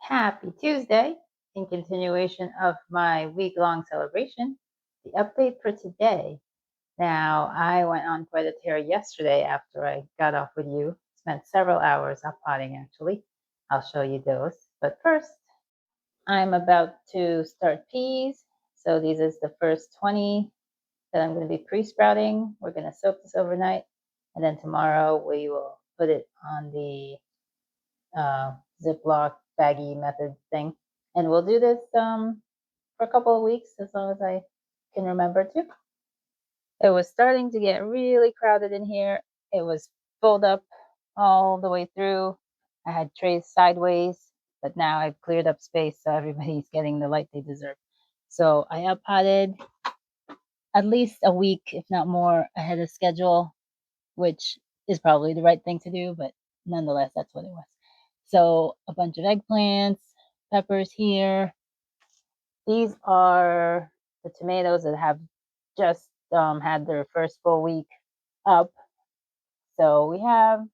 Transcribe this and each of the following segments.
Happy Tuesday! In continuation of my week-long celebration, the update for today. Now, I went on quite a tear yesterday after I got off with you. Spent several hours up potting actually. I'll show you those. But first, I'm about to start peas. So these is the first 20 that I'm going to be pre-sprouting. We're going to soak this overnight. And then tomorrow we will put it on the Ziploc baggy method thing. And we'll do this for a couple of weeks as long as I can remember to. It was starting to get really crowded in here. It was filled up all the way through. I had trays sideways, but now I've cleared up space so everybody's getting the light they deserve. So I up potted at least a week, if not more, ahead of schedule, which is probably the right thing to do, but nonetheless, that's what it was. So a bunch of eggplants, peppers here. These are the tomatoes that have just had their first full week up. So we have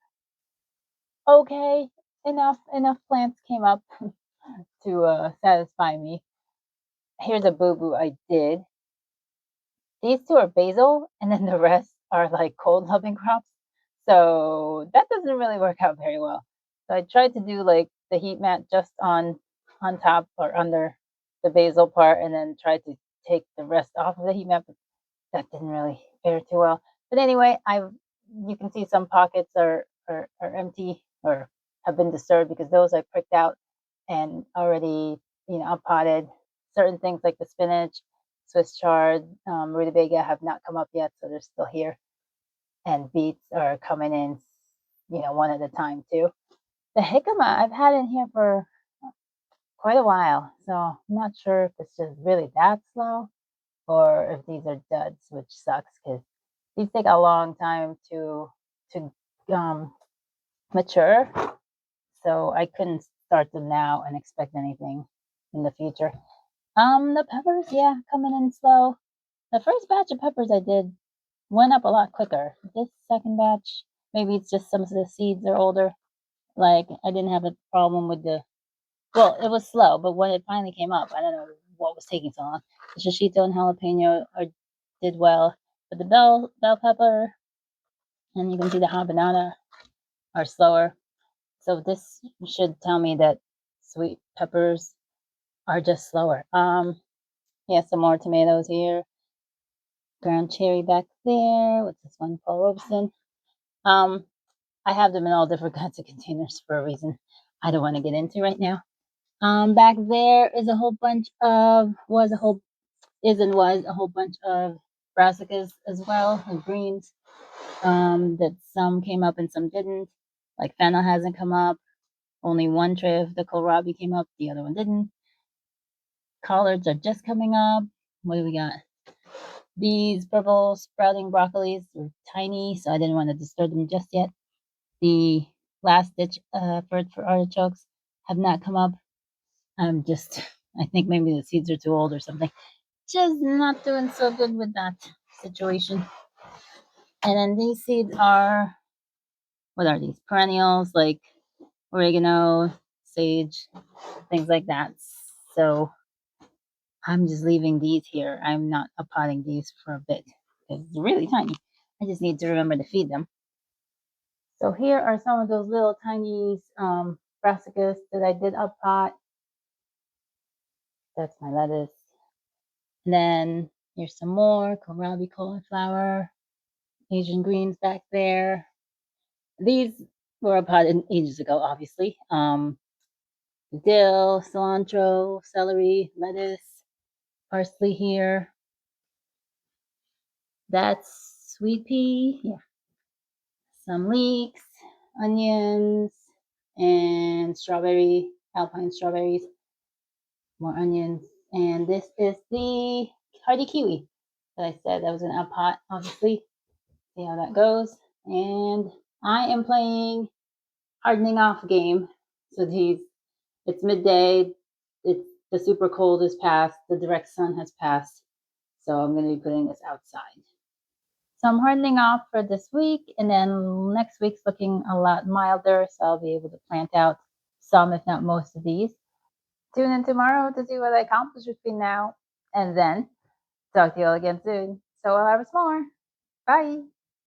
okay enough plants came up to satisfy me. Here's a boo-boo I did. These two are basil, and then the rest are like cold loving crops. So that doesn't really work out very well. So I tried to do like the heat mat just on top or under the basil part, and then tried to take the rest off of the heat mat, but that didn't really fare too well. But anyway, you can see some pockets are empty or have been disturbed because those I pricked out and already up potted. Certain things like the spinach, Swiss chard, rutabaga have not come up yet, so they're still here. And beets are coming in, one at a time too. The jicama I've had in here for quite a while, so I'm not sure if it's just really that slow or if these are duds, which sucks because these take a long time to mature. So I couldn't start them now and expect anything in the future. The peppers, yeah, coming in slow. The first batch of peppers I did went up a lot quicker. This second batch, maybe it's just some of the seeds are older. Like I didn't have a problem with well, it was slow, but when it finally came up, I don't know what was taking so long. The shishito and jalapeno did well, but the bell pepper and you can see the habanana are slower. So this should tell me that sweet peppers are just slower. Yeah, some more tomatoes here. Ground cherry back there. What's this one? Paul Robeson. Um, I have them in all different kinds of containers for a reason I don't want to get into right now. Back there is a whole bunch of was a whole bunch of brassicas as well, and greens. That some came up and some didn't. Like fennel hasn't come up. Only one tray of the kohlrabi came up, the other one didn't. Collards are just coming up. What do we got? These purple sprouting broccolis are tiny, so I didn't want to disturb them just yet. The last ditch effort for artichokes have not come up. I think maybe the seeds are too old or something. Just not doing so good with that situation. And then these seeds are, what are these? Perennials like oregano, sage, things like that. So I'm just leaving these here. I'm not uppotting these for a bit because they're really tiny. I just need to remember to feed them. So here are some of those little tiny brassicas that I did uppot. That's my lettuce. And then here's some more kohlrabi cauliflower, Asian greens back there. These were uppotted ages ago, obviously. Dill, cilantro, celery, lettuce, parsley here. That's sweet pea. Yeah. Some leeks, onions, and alpine strawberries. More onions. And this is the hardy kiwi that I said that was an up hot, obviously. See how that goes. And I am playing hardening off game. So it's midday. The super cold is past. The direct sun has passed. So I'm going to be putting this outside. So I'm hardening off for this week, and then next week's looking a lot milder, so I'll be able to plant out some, if not most of these. tune in tomorrow to see what I accomplish between now and then. Talk to you all again soon. So I'll harvest more. Bye.